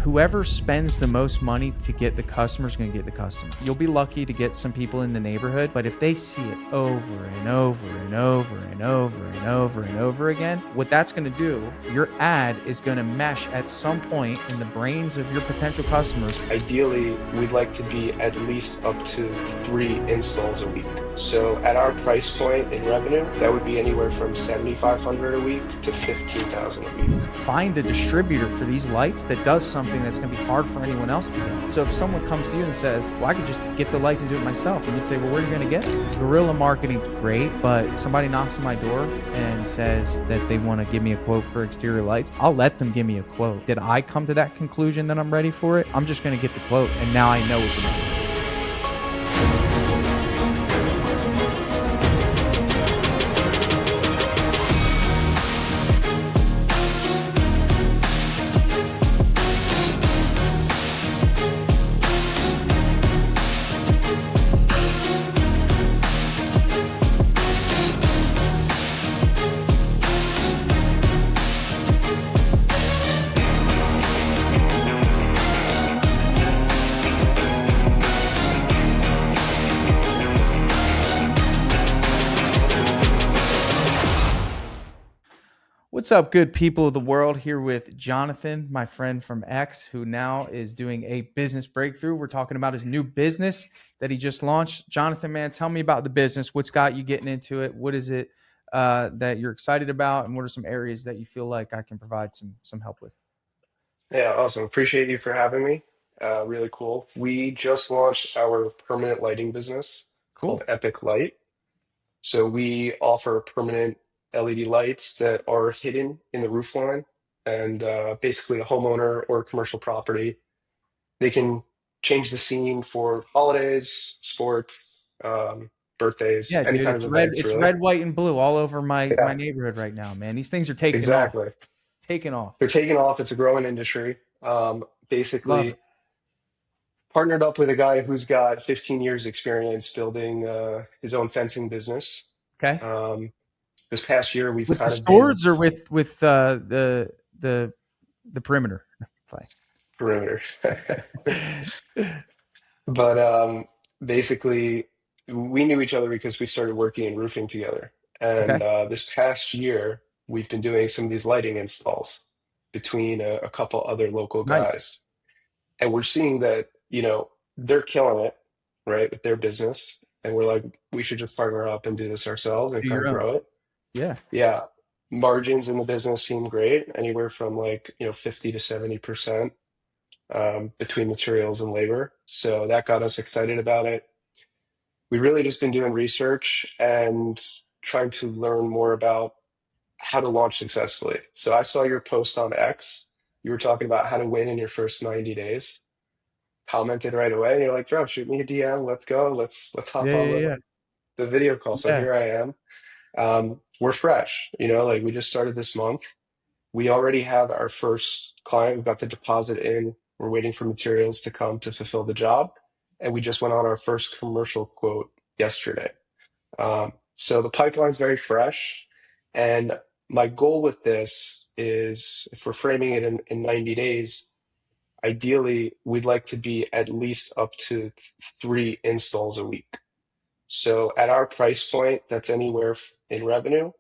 whoever spends the most money to get the customer is going to get the customer. You'll be lucky to get some people in the neighborhood, but if they see it over and over and over and over and over and over again, what that's going to do, your ad is going to mesh at some point in the brains of your potential customers. Ideally, we'd like to be at least up to 3 installs a week. So at our price point in revenue, that would be anywhere from 7,500 a week to 15,000 a week. Find a distributor for these lights that does something that's going to be hard for anyone else to get. So if someone comes to you and says, well, I could just get the lights and do it myself, and you'd say, well, where are you going to get it? Guerrilla marketing is great, but somebody knocks on my door and says that they want to give me a quote for exterior lights. I'll let them give me a quote. Did I come to that conclusion that I'm ready for it? I'm just going to get the quote, and now I know what to do. What's up, good people of the world? Here with Jonathan, my friend from X, who now is doing a business breakthrough. We're talking about his new business that he just launched. Jonathan, man, tell me about the business. What's got you getting into it? What is it that you're excited about? And what are some areas that you feel like I can provide some help with? Yeah, awesome. Appreciate you for having me. Really cool. We just launched our permanent lighting business called Cool. Epic Light. So we offer permanent LED lights that are hidden in the roof line, and basically a homeowner or a commercial property, they can change the scene for holidays, sports, birthdays, Yeah, any dude, kind of it's red. events, It's really. red, white, and blue all over my Yeah, neighborhood right now, man. These things are taking off, exactly. taking off. They're taking off. It's a growing industry. Love it. Basically, partnered up with a guy who's got 15 years experience building his own fencing business. Okay. Um, this past year, we've With the kind of been swords or with the perimeter play. perimeter. But basically, we knew each other because we started working in roofing together. Okay. And this past year, we've been doing some of these lighting installs between a couple other local Nice. guys. And we're seeing that, they're killing it, right, with their business. And we're like, we should just partner up and do this ourselves and Do kind your of own. grow it. Yeah. Yeah. Margins in the business seem great, anywhere from like, 50 to 70% between materials and labor. So that got us excited about it. We've really just been doing research and trying to learn more about how to launch successfully. So I saw your post on X. You were talking about how to win in your first 90 days. Commented right away, and you're like, "Bro, shoot me a DM. Let's go. Let's hop Yeah. on Yeah. Yeah. the video call." So Yeah. here I am. We're fresh, like we just started this month. We already have our first client. We've got the deposit in. We're waiting for materials to come to fulfill the job. And we just went on our first commercial quote yesterday. So the pipeline's very fresh. And my goal with this is, if we're framing it in 90 days, ideally, we'd like to be at least up to 3 installs a week. So at our price point, that's anywhere in revenue,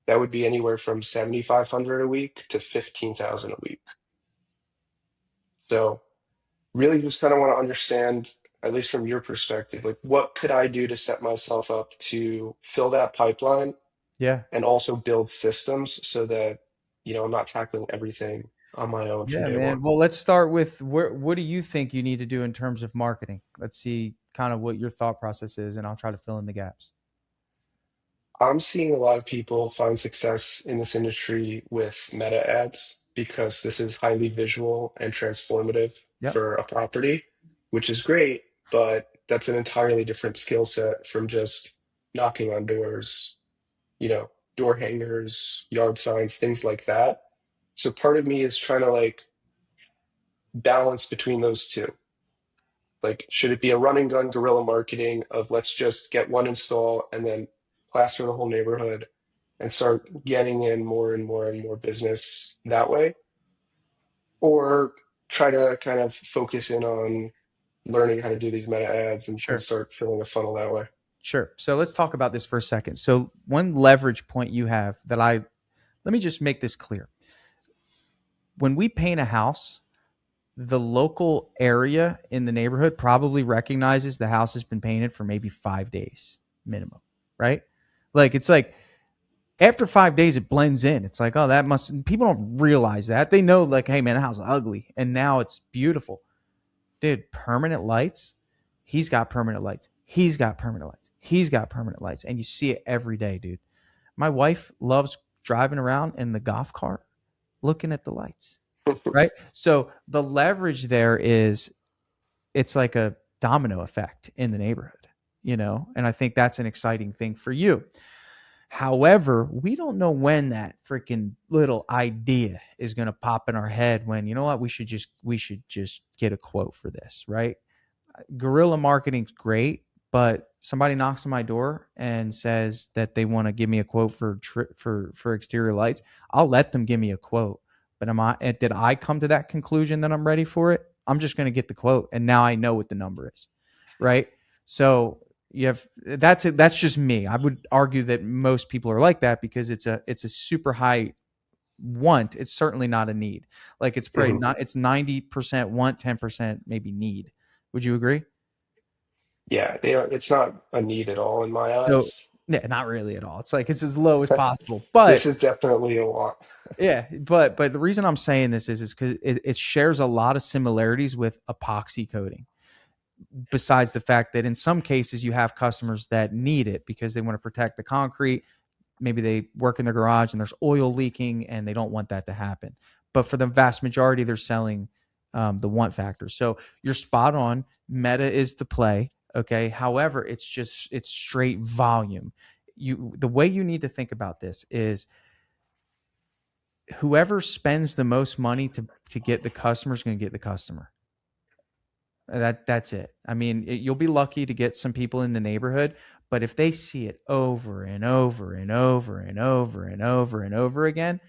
that would be anywhere from 7,500 a week to 15,000 a week. So really just kind of want to understand, at least from your perspective, like what could I do to set myself up to fill that pipeline Yeah. and also build systems so that, I'm not tackling everything on my own from Yeah, day man. one. Well, let's start with what do you think you need to do in terms of marketing? Let's see kind of what your thought process is, and I'll try to fill in the gaps. I'm seeing a lot of people find success in this industry with meta ads because this is highly visual and transformative Yep. for a property, which is great, but that's an entirely different skill set from just knocking on doors, you know, door hangers, yard signs, things like that. So part of me is trying to like balance between those two. Like, should it be a run and gun guerrilla marketing of let's just get one install and then plaster the whole neighborhood and start getting in more and more and more business that way? Or try to kind of focus in on learning how to do these meta ads and Sure. start filling a funnel that way. Sure. So let's talk about this for a second. So one leverage point you have that let me just make this clear. When we paint a house, the local area in the neighborhood probably recognizes the house has been painted for maybe 5 days minimum, right? Like it's like after 5 days, it blends in. It's like, oh, that must, people don't realize that. They know, like, hey, man, the house is ugly. And now it's beautiful. Dude, permanent lights. He's got permanent lights. He's got permanent lights. He's got permanent lights. And you see it every day, dude. My wife loves driving around in the golf cart looking at the lights, right? So the leverage there is it's like a domino effect in the neighborhood, and I think that's an exciting thing for you. However, we don't know when that freaking little idea is going to pop in our head when, you know what, we should just get a quote for this, right? Guerrilla marketing's great, but somebody knocks on my door and says that they want to give me a quote for exterior lights. I'll let them give me a quote. But did I come to that conclusion that I'm ready for it? I'm just going to get the quote, and now I know what the number is, right? So that's just me. I would argue that most people are like that because it's a super high want. It's certainly not a need. Like it's probably Mhm. not. It's 90% want, 10% maybe need. Would you agree? Yeah, it's not a need at all in my So eyes. yeah, not really at all. It's like it's as low as possible. But This is definitely a want. yeah, but the reason I'm saying this is because it shares a lot of similarities with epoxy coating. Besides the fact that in some cases you have customers that need it because they want to protect the concrete. Maybe they work in their garage and there's oil leaking and they don't want that to happen. But for the vast majority, they're selling the want factor. So you're spot on. Meta is the play. Okay. However, it's straight volume. The way you need to think about this is whoever spends the most money to get the customer is going to get the customer. That's it. I mean, you'll be lucky to get some people in the neighborhood, but if they see it over and over and over and over and over and over again,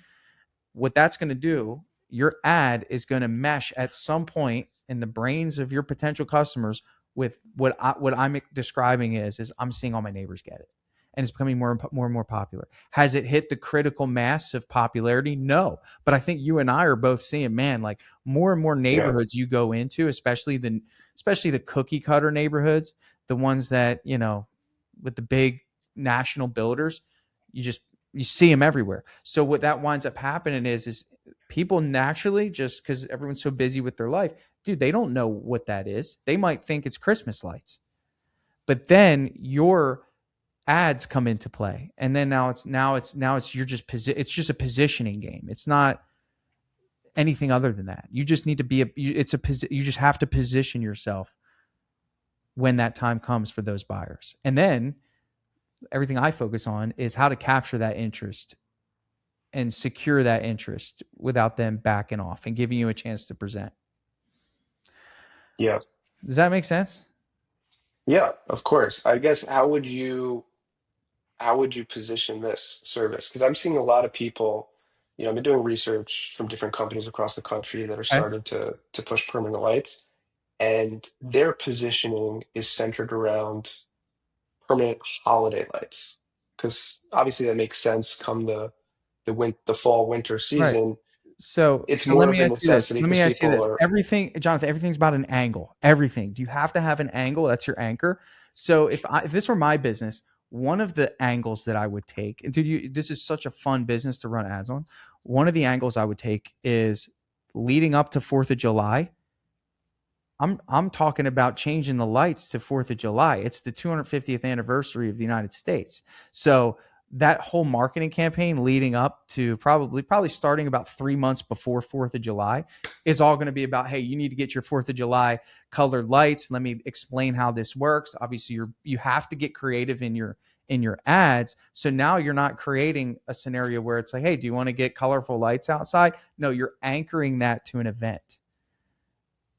what that's going to do, your ad is going to mesh at some point in the brains of your potential customers with what I'm describing is I'm seeing all my neighbors get it, and it's becoming more and more popular. Has it hit the critical mass of popularity? No, but I think you and I are both seeing, man, like more and more Yeah, neighborhoods you go into, especially the cookie cutter neighborhoods, the ones that with the big national builders, you just you see them everywhere. So what that winds up happening is people naturally, just because everyone's so busy with their life, dude, they don't know what that is. They might think it's Christmas lights, but then your ads come into play, and then now it's you're just it's just a positioning game. It's not anything other than that. You just need to be you just have to position yourself when that time comes for those buyers, and then everything I focus on is how to capture that interest and secure that interest without them backing off and giving you a chance to present. yeah, Does that make sense? yeah. Of course. I guess how would you position this service? Because I'm seeing a lot of people. I've been doing research from different companies across the country that are Okay. starting to push permanent lights, and their positioning is centered around permanent holiday lights. Because obviously that makes sense. Come the fall winter Right. season, it's So more let of me a ask you this. necessity Let because me ask you people this. are. Everything, Jonathan, everything's about an angle. Everything. Do you have to have an angle? That's your anchor. So if this were my business, one of the angles that I would take, and dude, this is such a fun business to run ads on. One of the angles I would take is leading up to 4th of July. I'm talking about changing the lights to 4th of July. It's the 250th anniversary of the United States. So that whole marketing campaign leading up to probably starting about 3 months before 4th of July is all going to be about, hey, you need to get your 4th of July colored lights. Let me explain how this works. Obviously, you have to get creative in your ads. So now you're not creating a scenario where it's like, hey, do you want to get colorful lights outside? No, you're anchoring that to an event.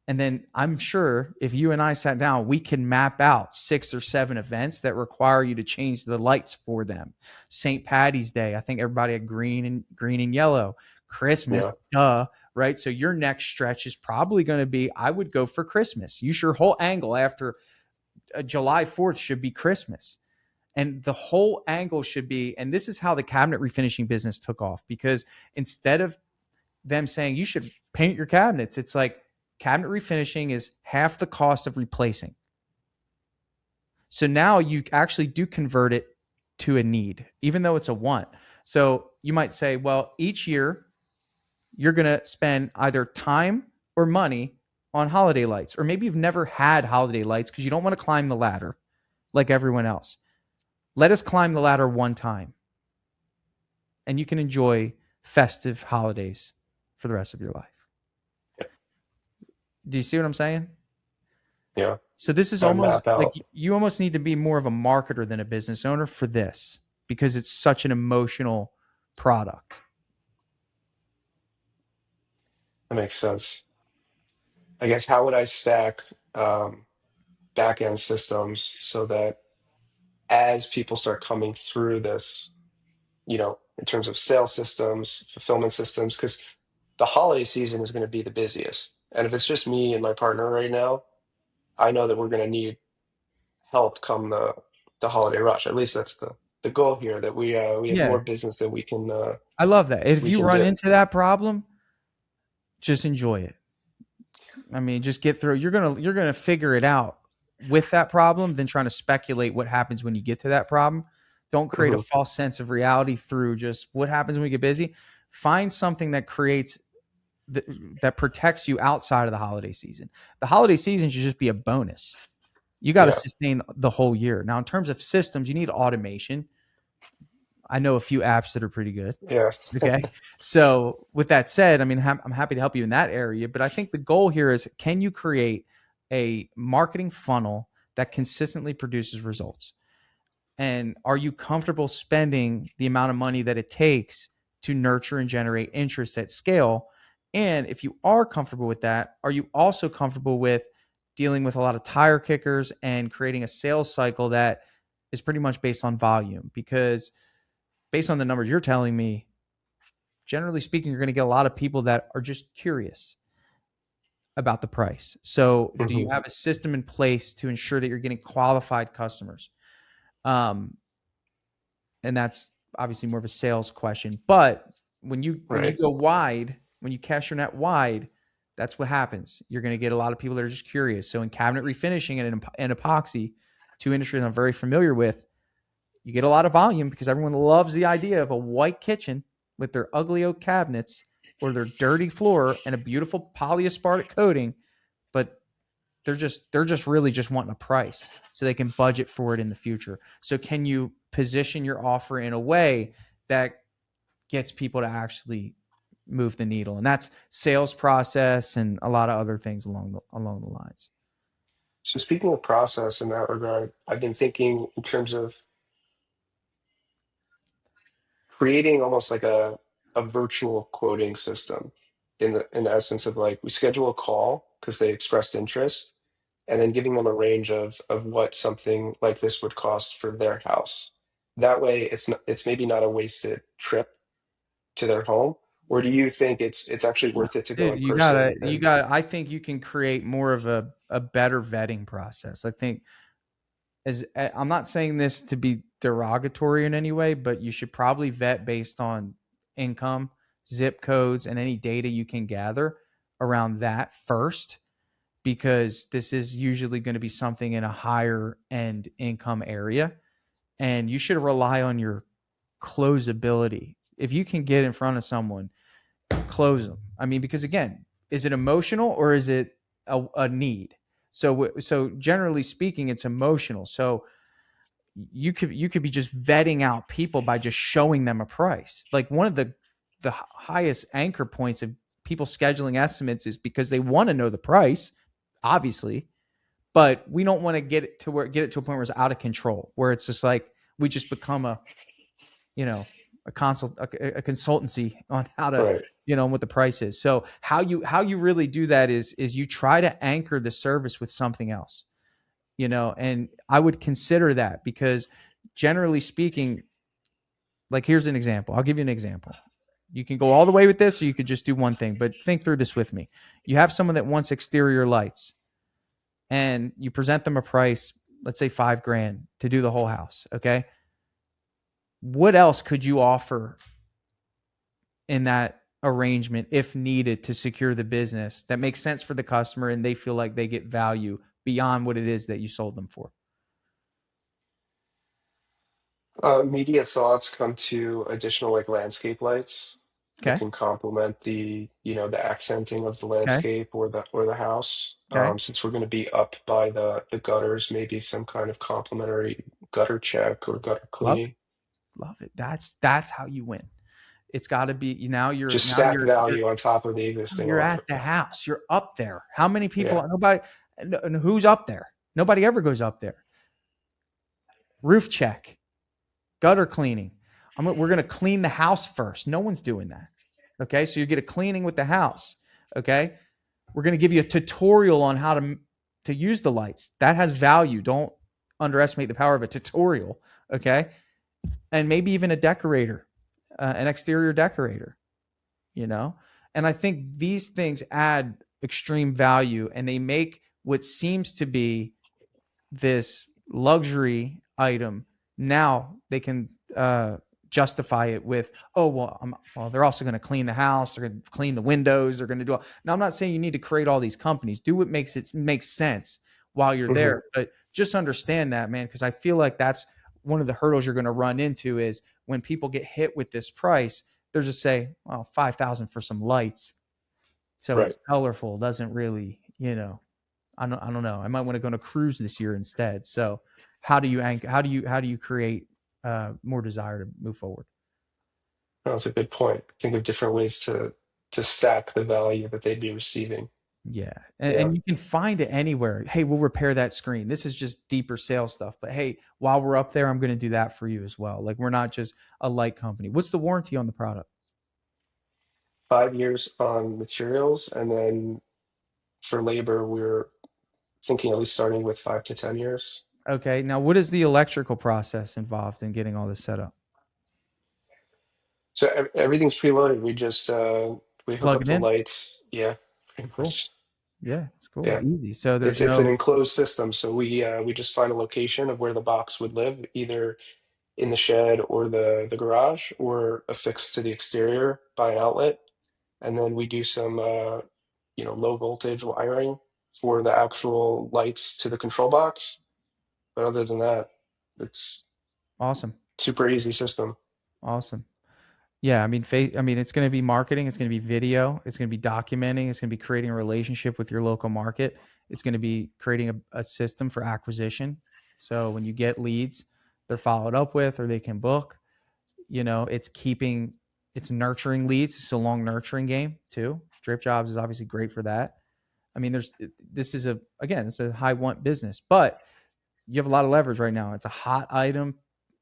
And then I'm sure if you and I sat down, we can map out 6 or 7 events that require you to change the lights for them. St. Patty's Day, I think everybody had green and yellow. Christmas, Yeah, duh. right? So your next stretch is probably going to be, I would go for Christmas. Your whole angle after July 4th should be Christmas. And the whole angle should be, and this is how the cabinet refinishing business took off, because instead of them saying you should paint your cabinets, it's like cabinet refinishing is half the cost of replacing. So now you actually do convert it to a need, even though it's a want. So you might say, well, each year you're going to spend either time or money on holiday lights, or maybe you've never had holiday lights because you don't want to climb the ladder like everyone else. Let us climb the ladder one time, and you can enjoy festive holidays for the rest of your life. Do you see what I'm saying? Yeah. So this is Kind of almost map like out. you almost need to be more of a marketer than a business owner for this, because it's such an emotional product. That makes sense. I guess how would I stack back end systems so that as people start coming through this, in terms of sales systems, fulfillment systems, because the holiday season is going to be the busiest. And if it's just me and my partner right now, I know that we're going to need help come the holiday rush. At least that's the goal here, that we have more Yeah, business than I love that. If we you can run do. into that problem, just enjoy it. I mean, just get through. You're gonna figure it out with that problem, than trying to speculate what happens when you get to that problem. Don't create a Hmm. false sense of reality through just what happens when we get busy. Find something that creates that protects you outside of the holiday season. The holiday season should just be a bonus. You got to Yeah, sustain the whole year. Now, in terms of systems, you need automation. I know a few apps that are pretty good. yeah. Okay. So, with that said, I mean, I'm happy to help you in that area, but I think the goal here is, can you create a marketing funnel that consistently produces results? And are you comfortable spending the amount of money that it takes to nurture and generate interest at scale? And if you are comfortable with that, are you also comfortable with dealing with a lot of tire kickers and creating a sales cycle that is pretty much based on volume? Because based on the numbers you're telling me, generally speaking, you're going to get a lot of people that are just curious about the price. So, do you Hmm. have a system in place to ensure that you're getting qualified customers? Um, and that's obviously more of a sales question. But when you Right. go wide, when you cast your net wide, that's what happens. You're going to get a lot of people that are just curious. So in cabinet refinishing and epoxy, two industries I'm very familiar with, you get a lot of volume because everyone loves the idea of a white kitchen with their ugly oak cabinets or their dirty floor and a beautiful polyaspartic coating, but they're just really just wanting a price so they can budget for it in the future. So can you position your offer in a way that gets people to actually move the needle? And that's sales process and a lot of other things along the lines. So speaking of process in that regard, I've been thinking in terms of creating almost like a virtual quoting system, in the essence of, like, we schedule a call because they expressed interest, and then giving them a range of what something like this would cost for their house. That way it's maybe not a wasted trip to their home. Or do you think it's actually worth it to go Dude, in you gotta, person you and got. I think you can create more of a better vetting process. I think, as I'm not saying this to be derogatory in any way, but you should probably vet based on income, zip codes, and any data you can gather around that first, because this is usually going to be something in a higher end income area. And you should rely on your closability. If you can get in front of someone, close them. I mean, because again, is it emotional or is it a need? So generally speaking, it's emotional. So you could be just vetting out people by just showing them a price. Like one of the highest anchor points of people scheduling estimates is because they want to know the price, obviously, but we don't want to get it to a point where it's out of control, where it's just like we just become you know a consultancy on how to, right? what the price is. So how you really do that is you try to anchor the service with something else, and I would consider that, because generally speaking, like, here's an example. I'll give you an example. You can go all the way with this, or you could just do one thing. But think through this with me. You have someone that wants exterior lights, and you present them a price, let's say $5,000 to do the whole house. Okay. What else could you offer in that arrangement if needed to secure the business that makes sense for the customer and they feel like they get value beyond what it is that you sold them for? Media thoughts come to additional like landscape lights that Okay. can complement the, the accenting of the Okay. landscape or the house. Okay. Since we're going to be up by the gutters, maybe some kind of complimentary gutter check or gutter Love it. cleaning. Love it. That's how you win. It's got to be now. You're Just now stack you're value on top of the existing you're offer. at the house. You're up there. How many people? Yeah. Nobody. And who's up there? Nobody ever goes up there. Roof check, gutter cleaning. We're going to clean the house first. No one's doing that. Okay, so you get a cleaning with the house. Okay, we're going to give you a tutorial on how to use the lights. That has value. Don't underestimate the power of a tutorial. Okay, and maybe even a decorator, an exterior decorator. You know, and I think these things add extreme value, and they make what seems to be this luxury item, now they can justify it with, oh well, they're also going to clean the house, they're going to clean the windows, they're going to do all. Now I'm not saying you need to create all these companies. Do what makes sense while you're Hmm. there, but just understand that, man, because I feel like that's one of the hurdles you're going to run into is when people get hit with this price, they're just say, well, 5,000 for some lights, so Right. it's colorful, doesn't really, I don't know. I might want to go on a cruise this year instead. So how do you anchor, how do you create more desire to move forward? That's a good point. Think of different ways to stack the value that they'd be receiving. Yeah. Yeah. And you can find it anywhere. Hey, we'll repair that screen. This is just deeper sales stuff. But hey, while we're up there, I'm going to do that for you as well. Like we're not just a light company. What's the warranty on the product? 5 years on materials, and then for labor, we're thinking at least starting with 5 to 10 years. Okay. Now, what is the electrical process involved in getting all this set up? So everything's preloaded. We just we Just hook plug up it the in. lights. Yeah, pretty Cool. much. Yeah, it's cool. Yeah, Easy. So there's it's an no enclosed system. So we just find a location of where the box would live, either in the shed or the garage, or affixed to the exterior by an outlet, and then we do some low voltage wiring for the actual lights to the control box. But other than that, it's awesome. super easy system. Awesome. Yeah, I mean, it's going to be marketing. It's going to be video. It's going to be documenting. It's going to be creating a relationship with your local market. It's going to be creating a system for acquisition. So when you get leads, they're followed up with, or they can book. It's nurturing leads. It's a long nurturing game too. Drip Jobs is obviously great for that. I mean, it's a high want business, but you have a lot of leverage right now. It's a hot item,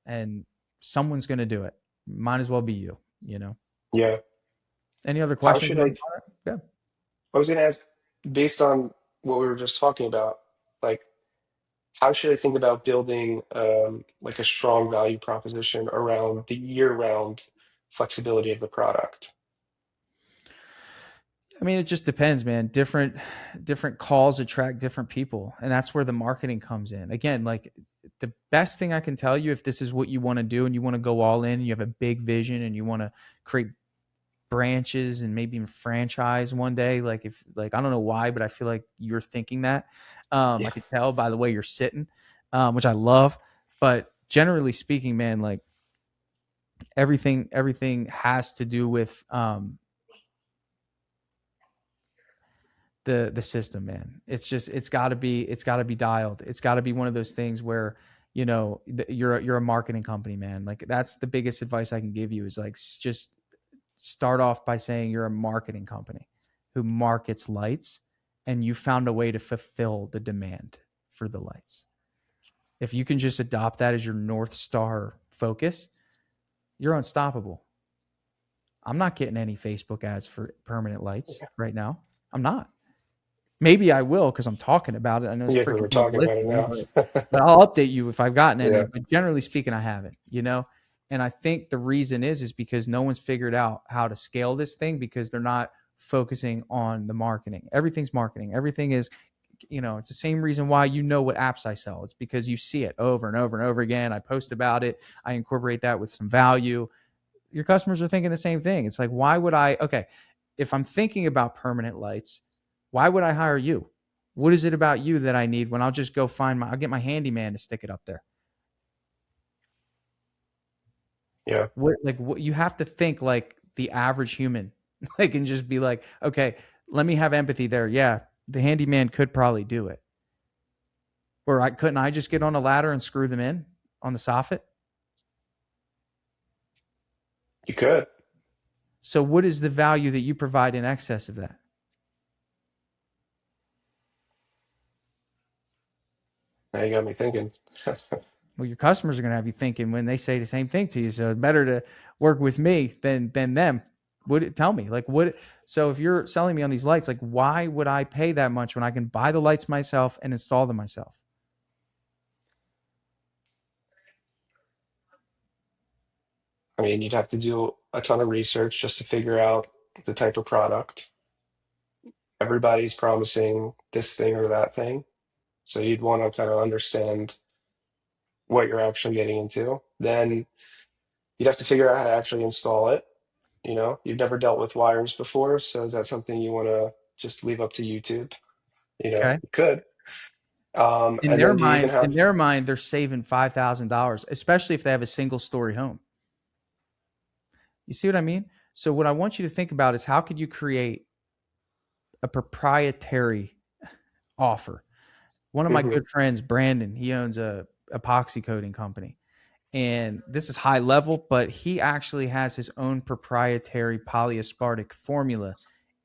and someone's going to do it. Might as well be you. Yeah. Any other How questions should on the I? product? Yeah. I was going to ask, based on what we were just talking about, like, how should I think about building like a strong value proposition around the year-round flexibility of the product? I mean, it just depends, man. Different calls attract different people, and that's where the marketing comes in. Again, like the best thing I can tell you, if this is what you want to do and you want to go all in, and you have a big vision and you want to create branches and maybe even franchise one day, like if like I don't know why, but I feel like you're thinking that. I Yeah. could tell by the way you're sitting, which I love. But generally speaking, man, like everything has to do with the system, man. It's got to be dialed. It's got to be one of those things where you're a marketing company, man. Like that's the biggest advice I can give you is like just start off by saying you're a marketing company who markets lights, and you found a way to fulfill the demand for the lights. If you can just adopt that as your North Star focus, you're unstoppable. I'm not getting any Facebook ads for permanent lights right now. I'm not. Maybe I will because I'm talking about it. I know it's Yeah, we freaking were people talking about it listening, now. but I'll update you if I've gotten any. Yeah. But generally speaking, I haven't. And I think the reason is because no one's figured out how to scale this thing because they're not focusing on the marketing. Everything's marketing. Everything is, it's the same reason why you know what apps I sell. It's because you see it over and over and over again. I post about it. I incorporate that with some value. Your customers are thinking the same thing. It's like, why would okay, if I'm thinking about permanent lights, why would I hire you? What is it about you that I need when I'll just go I'll get my handyman to stick it up there? Yeah. What you have to think like the average human, like, and just be like, okay, let me have empathy there. Yeah, the handyman could probably do it. Or couldn't I just get on a ladder and screw them in on the soffit? You could. So what is the value that you provide in excess of that? Now you got me thinking. Well, your customers are going to have you thinking when they say the same thing to you. So it's better to work with me than them. Tell me, like, what? So if you're selling me on these lights, like, why would I pay that much when I can buy the lights myself and install them myself? I mean, you'd have to do a ton of research just to figure out the type of product. Everybody's promising this thing or that thing. So you'd want to kind of understand what you're actually getting into. Then you'd have to figure out how to actually install it. You've never dealt with wires before. So is that something you want to just leave up to YouTube? Okay. You could. In And their then do you even mind, have, they're saving $5,000, especially if they have a single story home. You see what I mean? So what I want you to think about is how could you create a proprietary offer? One of my mhm, good friends, Brandon, he owns a epoxy coating company. And this is high level, but he actually has his own proprietary polyaspartic formula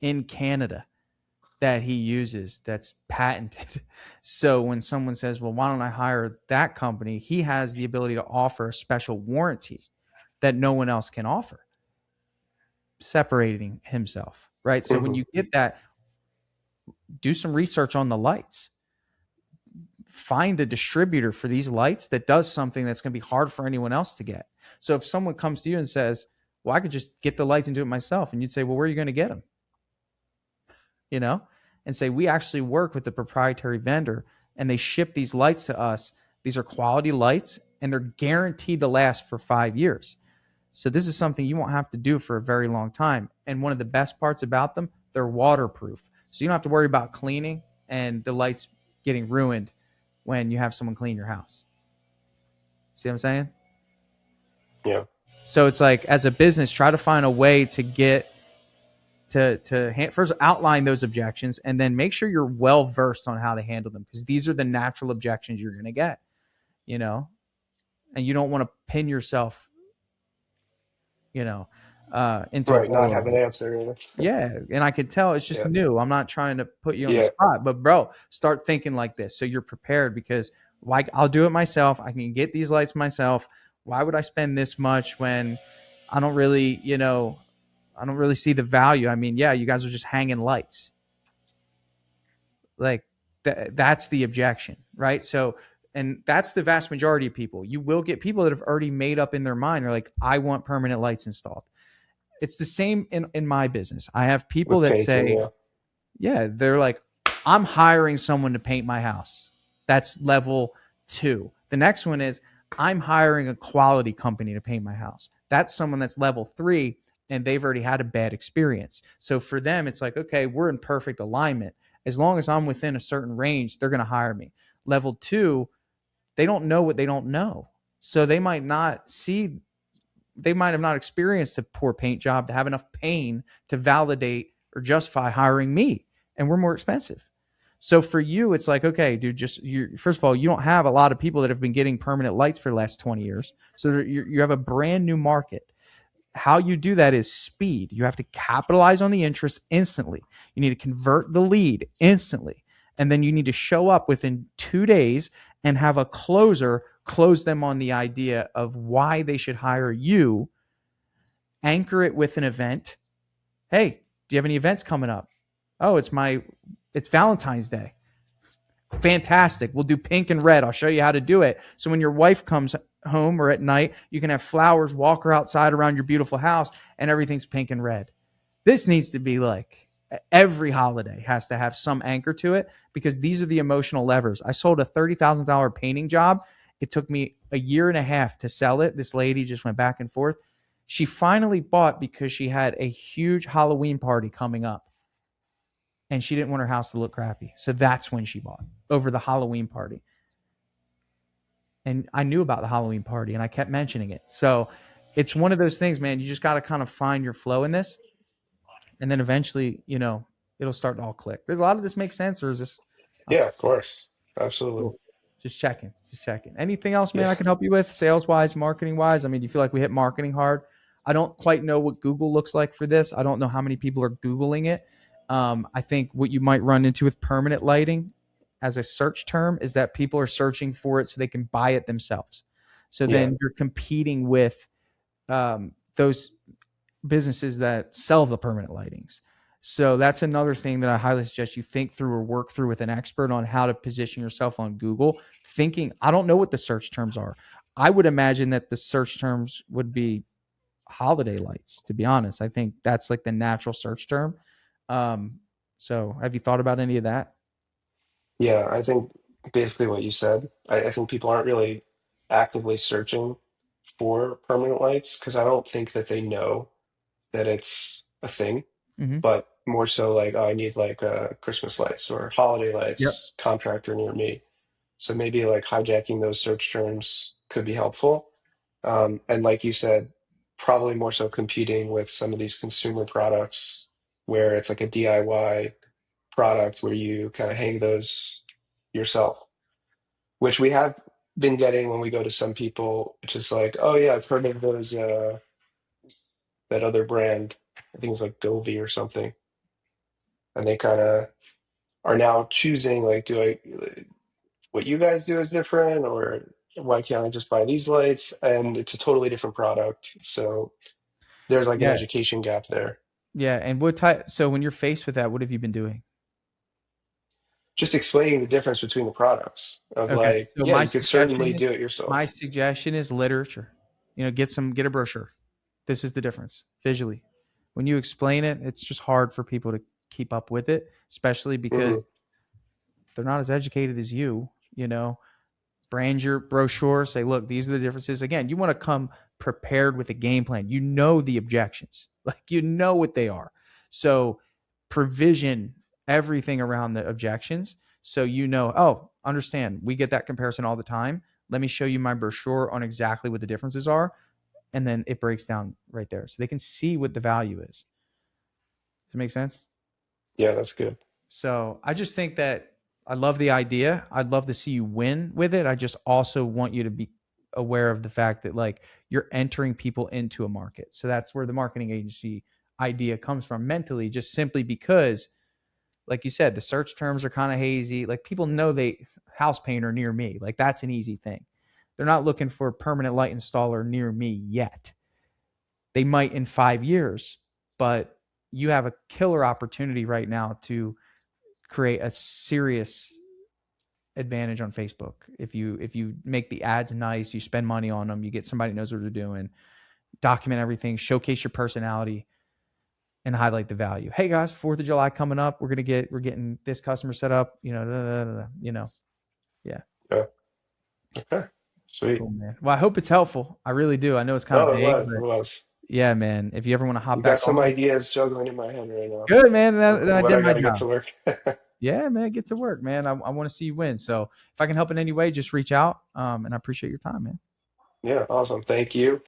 in Canada that he uses that's patented. So when someone says, well, why don't I hire that company? He has the ability to offer a special warranty that no one else can offer, separating himself, right? So when mhm. you get that, do some research on the lights. Find a distributor for these lights that does something that's going to be hard for anyone else to get. So if someone comes to you and says, well, I could just get the lights and do it myself, and you'd say, well, where are you going to get them? You know, and say, we actually work with the proprietary vendor and they ship these lights to us. These are quality lights and they're guaranteed to last for 5 years. So this is something you won't have to do for a very long time. And one of the best parts about them, they're waterproof. So you don't have to worry about cleaning and the lights getting ruined when you have someone clean your house. See what I'm saying? Yeah. So it's like, as a business, try to find a way to get first outline those objections and then make sure you're well versed on how to handle them, because these are the natural objections you're going to get, you know, and you don't want to pin yourself, you know, into a Right. hole Not over have an it. answer. Yeah, and I could tell it's just Yeah. new. I'm not trying to put you on the Yeah. spot, but bro, start thinking like this so you're prepared, because like, I'll do it myself. I can get these lights myself. Why would I spend this much when I don't really, I don't really see the value? I mean, yeah, you guys are just hanging lights. Like, that's the objection, right? So, and that's the vast majority of people. You will get people that have already made up in their mind. They're like, I want permanent lights installed. It's the same in my business. I have people With that painting. say, Yeah. yeah, they're like, I'm hiring someone to paint my house. That's level 2. The next one is, I'm hiring a quality company to paint my house. That's someone that's level 3, and they've already had a bad experience. So for them, it's like, okay, we're in perfect alignment. As long as I'm within a certain range, they're going to hire me. Level 2, they don't know what they don't know. So they might have not experienced a poor paint job to have enough pain to validate or justify hiring me. And we're more expensive. So for you, it's like, okay, dude, first of all, you don't have a lot of people that have been getting permanent lights for the last 20 years. So you have a brand new market. How you do that is speed. You have to capitalize on the interest instantly. You need to convert the lead instantly. And then you need to show up within 2 days and have a closer close them on the idea of why they should hire you. Anchor it with an event. Hey, do you have any events coming up? Oh, it's Valentine's Day. Fantastic. We'll do pink and red. I'll show you how to do it. So when your wife comes home or at night. You can have flowers, walk outside around your beautiful house, and everything's pink and red. This needs to be like every holiday has to have some anchor to it because these are the emotional levers. I sold a $30,000 painting job. It took me a year and a half to sell it. This lady just went back and forth. She finally bought because she had a huge Halloween party coming up and she didn't want her house to look crappy. So that's when she bought over the Halloween party. And I knew about the Halloween party and I kept mentioning it. So it's one of those things, man. You just got to kind of find your flow in this. And then eventually, it'll start to all click. Does a lot of this make sense or is this Yeah, okay? of course. Absolutely. Cool. Just checking. Just checking. Anything else, man, Yeah. I can help you with sales wise, marketing wise? I mean, do you feel like we hit marketing hard? I don't quite know what Google looks like for this. I don't know how many people are Googling it. I think what you might run into with permanent lighting as a search term is that people are searching for it so they can buy it themselves. So Yeah. then you're competing with those businesses that sell the permanent lightings. So that's another thing that I highly suggest you think through or work through with an expert on how to position yourself on Google. Thinking, I don't know what the search terms are. I would imagine that the search terms would be holiday lights, to be honest. I think that's like the natural search term. Um, so have you thought about any of that? Yeah. I think basically what you said. I think people aren't really actively searching for permanent lights because I don't think that they know that it's a thing, Mm-hmm. but more so like, oh, I need like Christmas lights or holiday Yep. lights, contractor near me. So maybe like hijacking those search terms could be helpful. And like you said, probably more so competing with some of these consumer products where it's like a DIY product where you kind of hang those yourself, which we have been getting when we go to some people, which is like, oh yeah, I've heard of those that other brand. I think it's like Govee or something, and they kind of are now choosing like, do I what you guys do is different, or why can't I just buy these lights? And it's a totally different product. So there's like an Yeah. education gap there. Yeah. And what type? So when you're faced with that, what have you been doing? Just explaining the difference between the products of Okay. like, So yeah, you could certainly do it my yourself. suggestion is literature. Get a brochure. This is the difference visually. When you explain it, it's just hard for people to keep up with it, especially because Hmm. they're not as educated as you. Brand your brochure, say, look, these are the differences. Again, you want to come prepared with a game plan. You know the objections, like you know what they are. So provision everything around the objections. So oh, understand, we get that comparison all the time. Let me show you my brochure on exactly what the differences are. And then it breaks down right there. So they can see what the value is. Does it make sense? Yeah, that's good. So I just think that I love the idea. I'd love to see you win with it. I just also want you to be aware of the fact that like you're entering people into a market. So that's where the marketing agency idea comes from mentally, just simply because, like you said, the search terms are kind of hazy. Like people know they house painter near me. Like that's an easy thing. They're not looking for a permanent light installer near me yet. They might in 5 years, but you have a killer opportunity right now to create a serious advantage on Facebook. If you make the ads nice, you spend money on them, you get somebody who knows what they're doing, document everything, showcase your personality, and highlight the value. Hey guys, 4th of July coming up. We're getting this customer set up. Yeah, Yeah. Okay. Sweet. cool, man. Well, I hope it's helpful. I really do. I know it's kind of Oh, it vague, was. It but was. yeah, man. If you ever want to hop You got back some on, ideas juggling in my head right now good, man. of Then I what did I my got to get job. to work. Yeah, man, get to work, man. I want to see you win. So if I can help in any way, just reach out. And I appreciate your time, man. Yeah, awesome. Thank you.